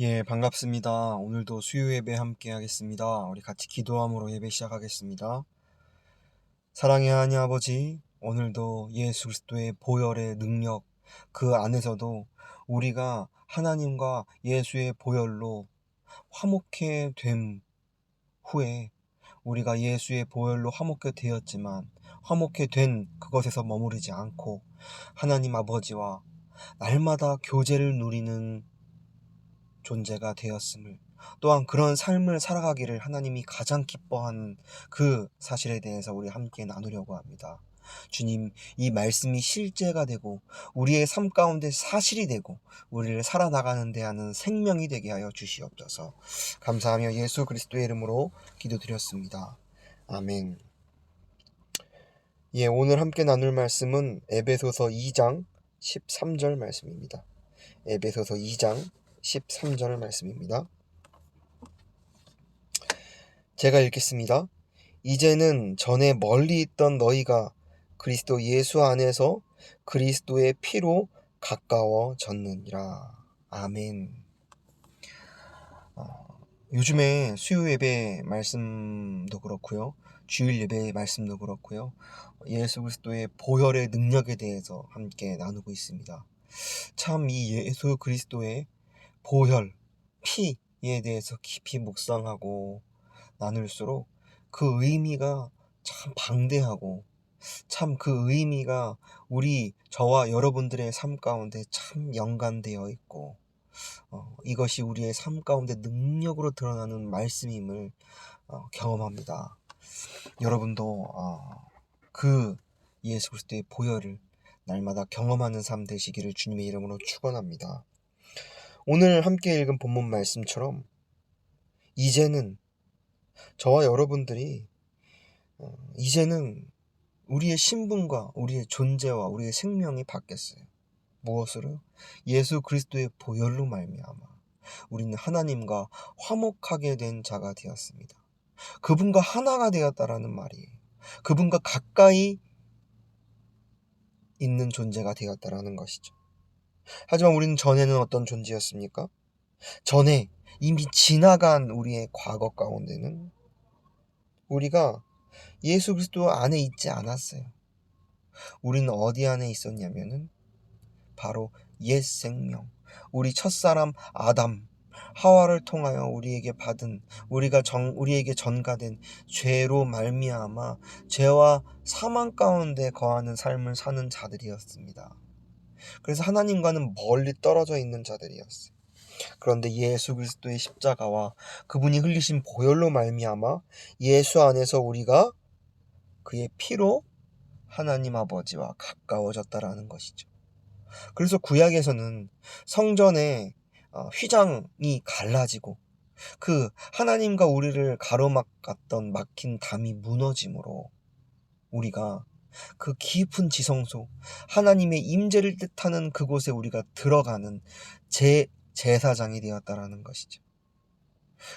예, 반갑습니다. 오늘도 수요 예배 함께 하겠습니다. 우리 같이 기도함으로 예배 시작하겠습니다. 사랑의 하나님 아버지, 오늘도 예수 그리스도의 보혈의 능력, 그 안에서도 우리가 하나님과 예수의 보혈로 화목해 됨 후에 우리가 예수의 보혈로 화목해 되었지만 화목해 된 그것에서 머무르지 않고 하나님 아버지와 날마다 교제를 누리는 존재가 되었음을, 또한 그런 삶을 살아가기를 하나님이 가장 기뻐하는 그 사실에 대해서 우리 함께 나누려고 합니다. 주님, 이 말씀이 실제가 되고 우리의 삶 가운데 사실이 되고 우리를 살아나가는 데 하는 생명이 되게 하여 주시옵소서. 감사하며 예수 그리스도의 이름으로 기도드렸습니다. 아멘. 예, 오늘 함께 나눌 말씀은 에베소서 2장 13절 말씀입니다. 에베소서 2장 13절 말씀입니다. 제가 읽겠습니다. 이제는 전에 멀리 있던 너희가 그리스도 예수 안에서 그리스도의 피로 가까워졌느니라. 아멘. 요즘에 수요 예배 말씀도 그렇고요. 주일 예배 말씀도 그렇고요. 예수 그리스도의 보혈의 능력에 대해서 함께 나누고 있습니다. 참 이 예수 그리스도의 보혈, 피에 대해서 깊이 묵상하고 나눌수록 그 의미가 참 방대하고 참 그 의미가 저와 여러분들의 삶 가운데 참 연관되어 있고 이것이 우리의 삶 가운데 능력으로 드러나는 말씀임을 경험합니다. 여러분도 그 예수 그리스도의 보혈을 날마다 경험하는 삶 되시기를 주님의 이름으로 축원합니다. 오늘 함께 읽은 본문 말씀처럼 이제는 저와 여러분들이 이제는 우리의 신분과 우리의 존재와 우리의 생명이 바뀌었어요. 무엇으로? 예수 그리스도의 보혈로 말미암아 우리는 하나님과 화목하게 된 자가 되었습니다. 그분과 하나가 되었다라는 말이에요. 그분과 가까이 있는 존재가 되었다라는 것이죠. 하지만 우리는 전에는 어떤 존재였습니까? 전에 이미 지나간 우리의 과거 가운데는 우리가 예수 그리스도 안에 있지 않았어요. 우리는 어디 안에 있었냐면은 바로 옛 생명, 우리 첫사람 아담, 하와를 통하여 우리에게 전가된 죄로 말미암아 죄와 사망 가운데 거하는 삶을 사는 자들이었습니다. 그래서 하나님과는 멀리 떨어져 있는 자들이었어요. 그런데 예수 그리스도의 십자가와 그분이 흘리신 보혈로 말미암아 예수 안에서 우리가 그의 피로 하나님 아버지와 가까워졌다라는 것이죠. 그래서 구약에서는 성전의 휘장이 갈라지고 그 하나님과 우리를 가로막았던 막힌 담이 무너짐으로 우리가 그 깊은 지성소, 하나님의 임재를 뜻하는 그곳에 우리가 들어가는 제사장이 되었다라는 것이죠.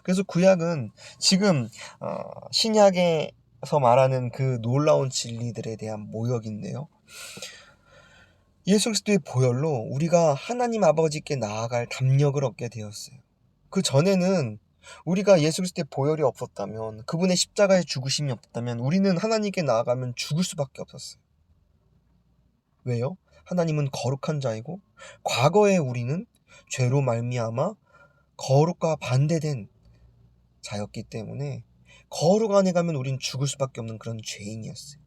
그래서 구약은 지금 신약에서 말하는 그 놀라운 진리들에 대한 모역인데요. 예수 그리스도의 보혈로 우리가 하나님 아버지께 나아갈 담력을 얻게 되었어요. 그 전에는 우리가 예수 그리스도의 보혈이 없었다면, 그분의 십자가의 죽으심이 없다면 우리는 하나님께 나아가면 죽을 수밖에 없었어요. 왜요? 하나님은 거룩한 자이고 과거에 우리는 죄로 말미암아 거룩과 반대된 자였기 때문에 거룩 안에 가면 우린 죽을 수밖에 없는 그런 죄인이었어요.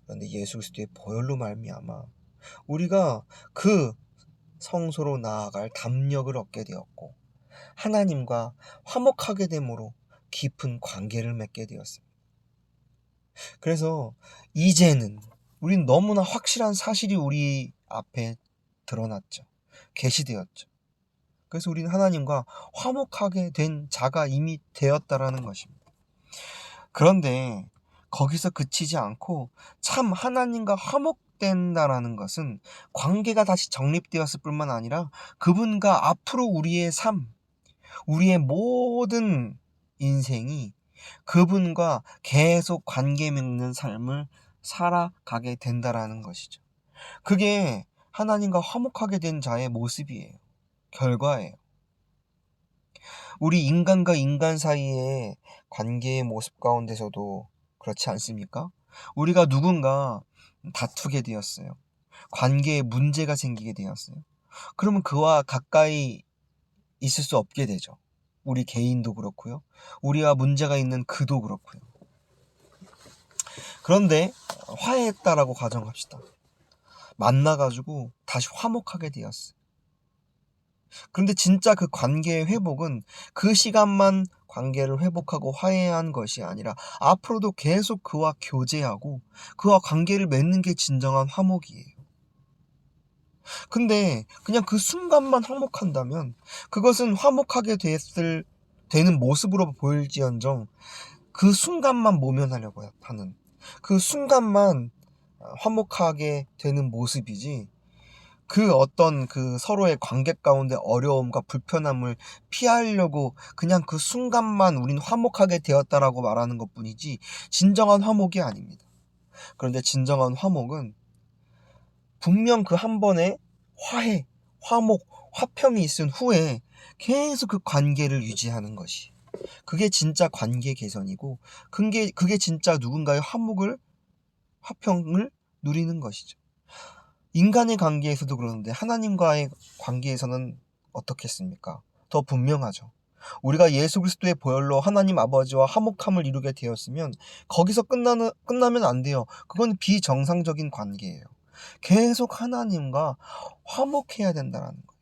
그런데 예수 그리스도의 보혈로 말미암아 우리가 그 성소로 나아갈 담력을 얻게 되었고 하나님과 화목하게 됨으로 깊은 관계를 맺게 되었습니다. 그래서 이제는 우린 너무나 확실한 사실이 우리 앞에 드러났죠. 계시되었죠. 그래서 우리는 하나님과 화목하게 된 자가 이미 되었다라는 것입니다. 그런데 거기서 그치지 않고 참 하나님과 화목된다라는 것은 관계가 다시 정립되었을 뿐만 아니라 그분과 앞으로 우리의 삶, 우리의 모든 인생이 그분과 계속 관계 맺는 삶을 살아가게 된다라는 것이죠. 그게 하나님과 화목하게 된 자의 모습이에요. 결과예요. 우리 인간과 인간 사이의 관계의 모습 가운데서도 그렇지 않습니까? 우리가 누군가 다투게 되었어요. 관계에 문제가 생기게 되었어요. 그러면 그와 가까이 있을 수 없게 되죠. 우리 개인도 그렇고요. 우리와 문제가 있는 그도 그렇고요. 그런데 화해했다라고 가정합시다. 만나가지고 다시 화목하게 되었어요. 그런데 진짜 그 관계의 회복은 그 시간만 관계를 회복하고 화해한 것이 아니라 앞으로도 계속 그와 교제하고 그와 관계를 맺는 게 진정한 화목이에요. 근데 그냥 그 순간만 화목한다면 그것은 화목하게 되는 모습으로 보일지언정 그 순간만 모면하려고 하는 그 순간만 화목하게 되는 모습이지 그 어떤 그 서로의 관계 가운데 어려움과 불편함을 피하려고 그냥 그 순간만 우린 화목하게 되었다라고 말하는 것뿐이지 진정한 화목이 아닙니다. 그런데 진정한 화목은 분명 그 한 번의 화해, 화목, 화평이 있은 후에 계속 그 관계를 유지하는 것이 그게 진짜 관계 개선이고 그게 진짜 누군가의 화평을 누리는 것이죠. 인간의 관계에서도 그러는데 하나님과의 관계에서는 어떻겠습니까? 더 분명하죠. 우리가 예수 그리스도의 보혈로 하나님 아버지와 화목함을 이루게 되었으면 거기서 끝나면 안 돼요. 그건 비정상적인 관계예요. 계속 하나님과 화목해야 된다는 거예요.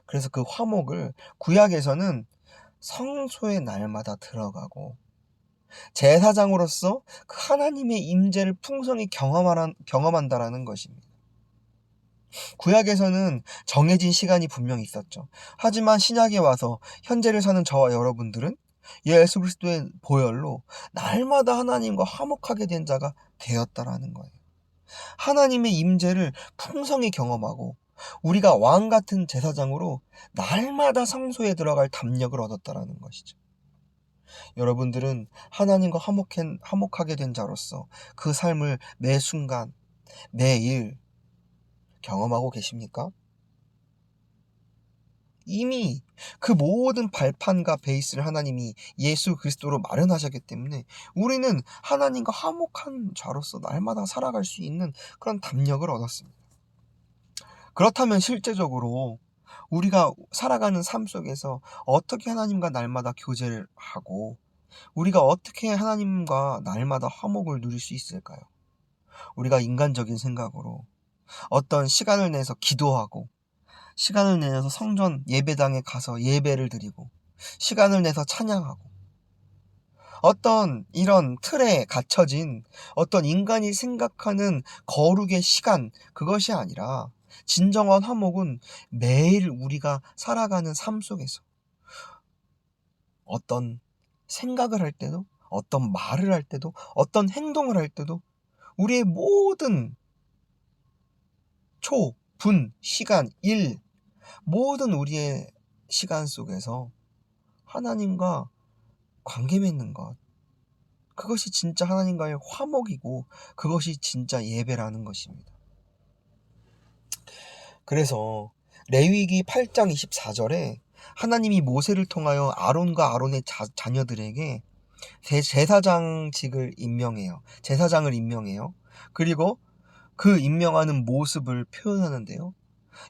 그래서 그 화목을 구약에서는 성소의 날마다 들어가고 제사장으로서 그 하나님의 임재를 풍성히 경험한다라는 것입니다. 구약에서는 정해진 시간이 분명히 있었죠. 하지만 신약에 와서 현재를 사는 저와 여러분들은 예수 그리스도의 보혈로 날마다 하나님과 화목하게 된 자가 되었다라는 거예요. 하나님의 임재를 풍성히 경험하고 우리가 왕 같은 제사장으로 날마다 성소에 들어갈 담력을 얻었다라는 것이죠. 여러분들은 하나님과 화목하게 된 자로서 그 삶을 매 순간, 매일 경험하고 계십니까? 이미 그 모든 발판과 베이스를 하나님이 예수 그리스도로 마련하셨기 때문에 우리는 하나님과 화목한 자로서 날마다 살아갈 수 있는 그런 담력을 얻었습니다. 그렇다면 실제적으로 우리가 살아가는 삶 속에서 어떻게 하나님과 날마다 교제를 하고 우리가 어떻게 하나님과 날마다 화목을 누릴 수 있을까요? 우리가 인간적인 생각으로 어떤 시간을 내서 기도하고 시간을 내서 성전 예배당에 가서 예배를 드리고 시간을 내서 찬양하고 어떤 이런 틀에 갇혀진 어떤 인간이 생각하는 거룩의 시간 그것이 아니라 진정한 화목은 매일 우리가 살아가는 삶 속에서 어떤 생각을 할 때도 어떤 말을 할 때도 어떤 행동을 할 때도 우리의 모든 초, 분, 시간, 일 모든 우리의 시간 속에서 하나님과 관계 맺는 것 그것이 진짜 하나님과의 화목이고 그것이 진짜 예배라는 것입니다. 그래서 레위기 8장 24절에 하나님이 모세를 통하여 아론과 아론의 자녀들에게 제사장직을 임명해요. 제사장을 임명해요. 그리고 그 임명하는 모습을 표현하는데요.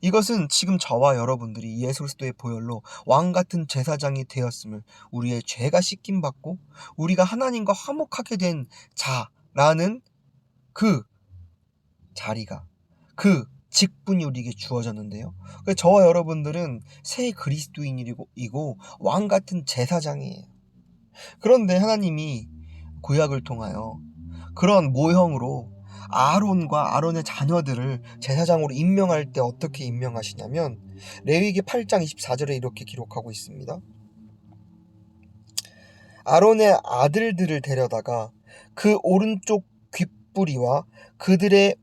이것은 지금 저와 여러분들이 예수 그리스도의 보혈로 왕 같은 제사장이 되었음을 우리의 죄가 씻김 받고 우리가 하나님과 화목하게 된 자라는 그 자리가 그 직분이 우리에게 주어졌는데요. 저와 여러분들은 새 그리스도인이고 왕 같은 제사장이에요. 그런데 하나님이 구약을 통하여 그런 모형으로 아론과 아론의 자녀들을 제사장으로 임명할 때 어떻게 임명하시냐면 레위기 8장 24절에 이렇게 기록하고 있습니다. 아론의 아들들을 데려다가 그 오른쪽 귓뿌리와 그들의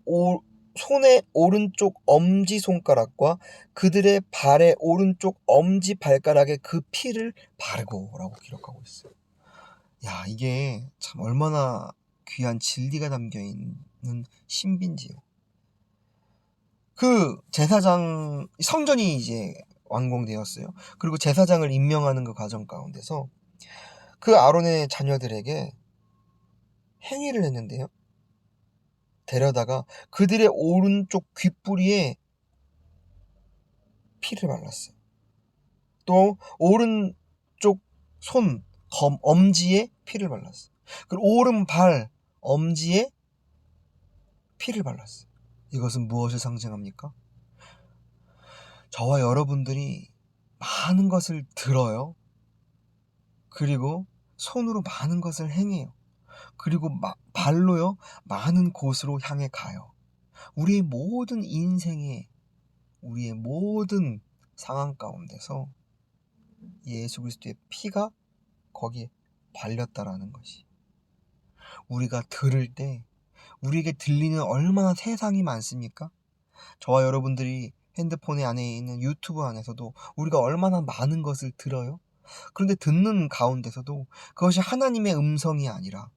손의 오른쪽 엄지손가락과 그들의 발의 오른쪽 엄지발가락에 그 피를 바르고 라고 기록하고 있어요. 야, 이게 참 얼마나 귀한 진리가 담겨있는 신비인지요. 그 제사장 성전이 이제 완공되었어요. 그리고 제사장을 임명하는 그 과정 가운데서 그 아론의 자녀들에게 행위를 했는데요. 데려다가 그들의 오른쪽 귓부리에 피를 발랐어요. 또 오른쪽 손 엄지에 피를 발랐어요. 그리고 오른발 엄지에 피를 발랐어요. 이것은 무엇을 상징합니까? 저와 여러분들이 많은 것을 들어요. 그리고 손으로 많은 것을 행해요. 그리고 발로요, 많은 곳으로 향해 가요. 우리의 모든 인생에, 우리의 모든 상황 가운데서 예수 그리스도의 피가 거기에 발렸다라는 것이, 우리가 들을 때 우리에게 들리는 얼마나 세상이 많습니까? 저와 여러분들이 핸드폰에 안에 있는 유튜브 안에서도 우리가 얼마나 많은 것을 들어요. 그런데 듣는 가운데서도 그것이 하나님의 음성이 아니라,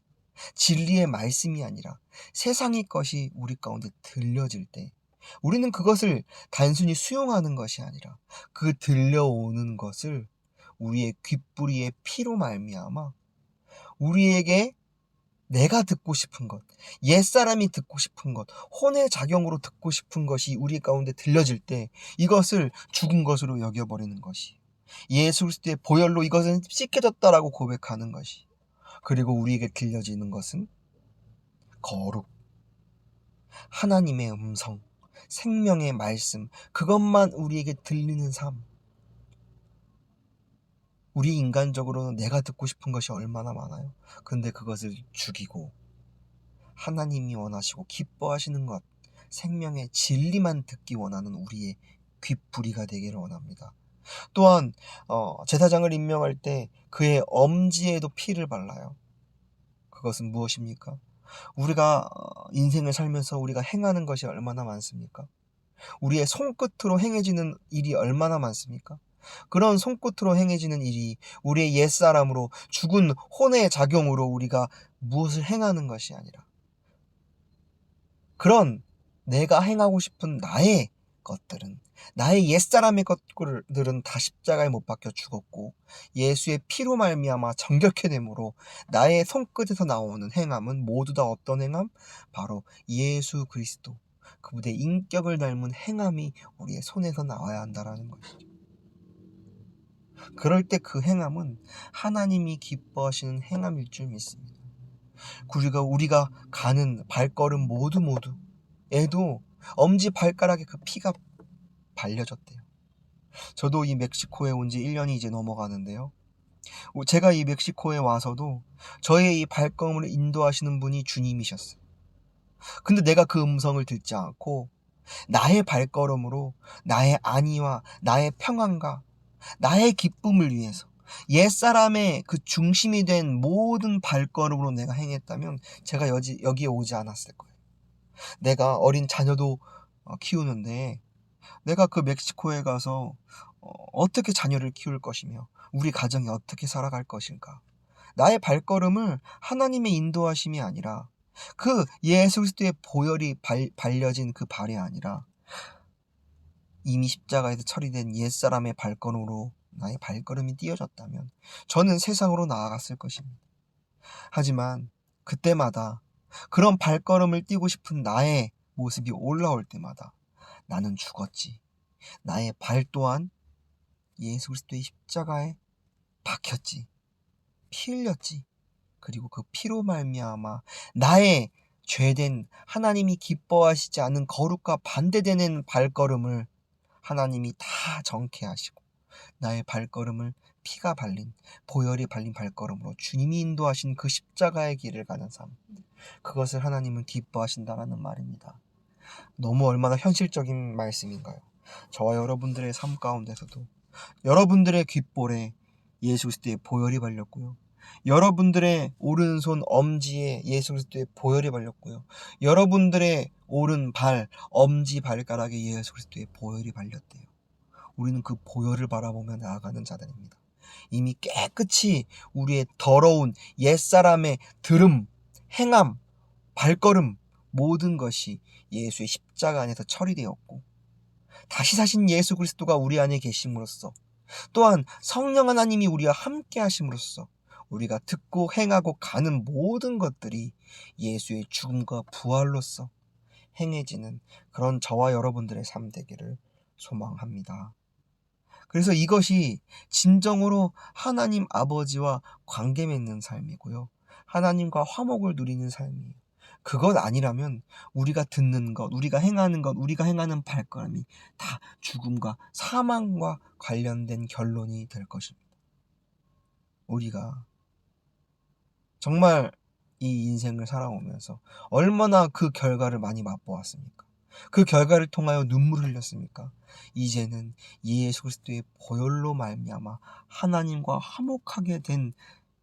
진리의 말씀이 아니라 세상의 것이 우리 가운데 들려질 때, 우리는 그것을 단순히 수용하는 것이 아니라 그 들려오는 것을 우리의 귓부리의 피로 말미암아 우리에게 내가 듣고 싶은 것, 옛사람이 듣고 싶은 것, 혼의 작용으로 듣고 싶은 것이 우리 가운데 들려질 때 이것을 죽은 것으로 여겨버리는 것이, 예수 그리스도의 보혈로 이것은 씻겨졌다라고 고백하는 것이, 그리고 우리에게 들려지는 것은 거룩, 하나님의 음성, 생명의 말씀, 그것만 우리에게 들리는 삶. 우리 인간적으로는 내가 듣고 싶은 것이 얼마나 많아요. 근데 그것을 죽이고 하나님이 원하시고 기뻐하시는 것, 생명의 진리만 듣기 원하는 우리의 귓부리가 되기를 원합니다. 또한 제사장을 임명할 때 그의 엄지에도 피를 발라요. 그것은 무엇입니까? 우리가 인생을 살면서 우리가 행하는 것이 얼마나 많습니까? 우리의 손끝으로 행해지는 일이 얼마나 많습니까? 그런 손끝으로 행해지는 일이 우리의 옛사람으로 죽은 혼의 작용으로 우리가 무엇을 행하는 것이 아니라, 그런 내가 행하고 싶은 나의 것들은, 나의 옛사람의 것들은 다 십자가에 못 박혀 죽었고 예수의 피로 말미암아 정결케 되므로 나의 손끝에서 나오는 행함은 모두 다 어떤 행함? 바로 예수 그리스도, 그분의 인격을 닮은 행함이 우리의 손에서 나와야 한다라는 것이죠. 그럴 때 그 행함은 하나님이 기뻐하시는 행함일 줄 믿습니다. 우리가 가는 발걸음 모두에도 엄지 발가락에 그 피가 발려졌대요. 저도 이 멕시코에 온 지 1년이 이제 넘어가는데요. 제가 이 멕시코에 와서도 저의 이 발걸음을 인도하시는 분이 주님이셨어요. 근데 내가 그 음성을 듣지 않고 나의 발걸음으로 나의 안위와 나의 평안과 나의 기쁨을 위해서 옛사람의 그 중심이 된 모든 발걸음으로 내가 행했다면 제가 여기에 오지 않았을 거예요. 내가 어린 자녀도 키우는데 내가 그 멕시코에 가서 어떻게 자녀를 키울 것이며 우리 가정이 어떻게 살아갈 것인가. 나의 발걸음을 하나님의 인도하심이 아니라, 그 예수 그리스도의 보혈이 발려진 그 발이 아니라 이미 십자가에서 처리된 옛사람의 발걸음으로 나의 발걸음이 띄어졌다면 저는 세상으로 나아갔을 것입니다. 하지만 그때마다 그런 발걸음을 띄고 싶은 나의 모습이 올라올 때마다 나는 죽었지. 나의 발 또한 예수 그리스도의 십자가에 박혔지. 피 흘렸지. 그리고 그 피로 말미암아 나의 죄된, 하나님이 기뻐하시지 않는 거룩과 반대되는 발걸음을 하나님이 다 정케 하시고 나의 발걸음을 피가 발린, 보혈이 발린 발걸음으로 주님이 인도하신 그 십자가의 길을 가는 삶, 그것을 하나님은 기뻐하신다라는 말입니다. 너무 얼마나 현실적인 말씀인가요? 저와 여러분들의 삶 가운데서도 여러분들의 귓볼에 예수 그리스도의 보혈이 발렸고요. 여러분들의 오른손 엄지에 예수 그리스도의 보혈이 발렸고요. 여러분들의 오른발 엄지 발가락에 예수 그리스도의 보혈이 발렸대요. 우리는 그 보혈을 바라보며 나아가는 자들입니다. 이미 깨끗이 우리의 더러운 옛사람의 들음, 행함, 발걸음 모든 것이 예수의 십자가 안에서 처리되었고 다시 사신 예수 그리스도가 우리 안에 계심으로써, 또한 성령 하나님이 우리와 함께 하심으로써 우리가 듣고 행하고 가는 모든 것들이 예수의 죽음과 부활로써 행해지는 그런 저와 여러분들의 삶 되기를 소망합니다. 그래서 이것이 진정으로 하나님 아버지와 관계 맺는 삶이고요. 하나님과 화목을 누리는 삶이에요. 그것 아니라면 우리가 듣는 것, 우리가 행하는 것, 우리가 행하는 발걸음이 다 죽음과 사망과 관련된 결론이 될 것입니다. 우리가 정말 이 인생을 살아오면서 얼마나 그 결과를 많이 맛보았습니까? 그 결과를 통하여 눈물을 흘렸습니까? 이제는 예수 그리스도의 보혈로 말미암아 하나님과 화목하게 된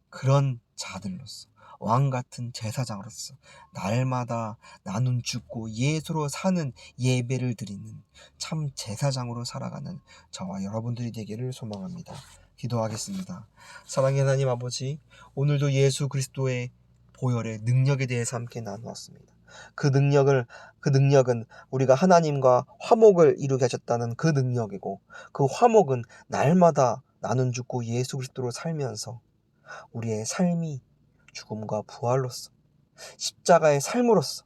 그런 자들로서, 왕 같은 제사장으로서 날마다 나눈 죽고 예수로 사는 예배를 드리는 참 제사장으로 살아가는 저와 여러분들이 되기를 소망합니다. 기도하겠습니다. 사랑의 하나님 아버지, 오늘도 예수 그리스도의 보혈의 능력에 대해서 함께 나누었습니다. 그 능력은 우리가 하나님과 화목을 이루게 하셨다는 그 능력이고, 그 화목은 날마다 나눈 죽고 예수 그리스도로 살면서 우리의 삶이 죽음과 부활로서, 십자가의 삶으로서,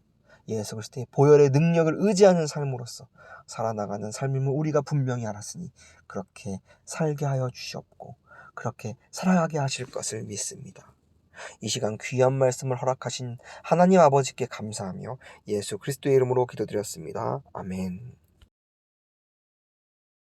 예수 그리스도의 보혈의 능력을 의지하는 삶으로서 살아나가는 삶임을 우리가 분명히 알았으니 그렇게 살게 하여 주시옵고 그렇게 살아가게 하실 것을 믿습니다. 이 시간 귀한 말씀을 허락하신 하나님 아버지께 감사하며 예수 그리스도의 이름으로 기도드렸습니다. 아멘.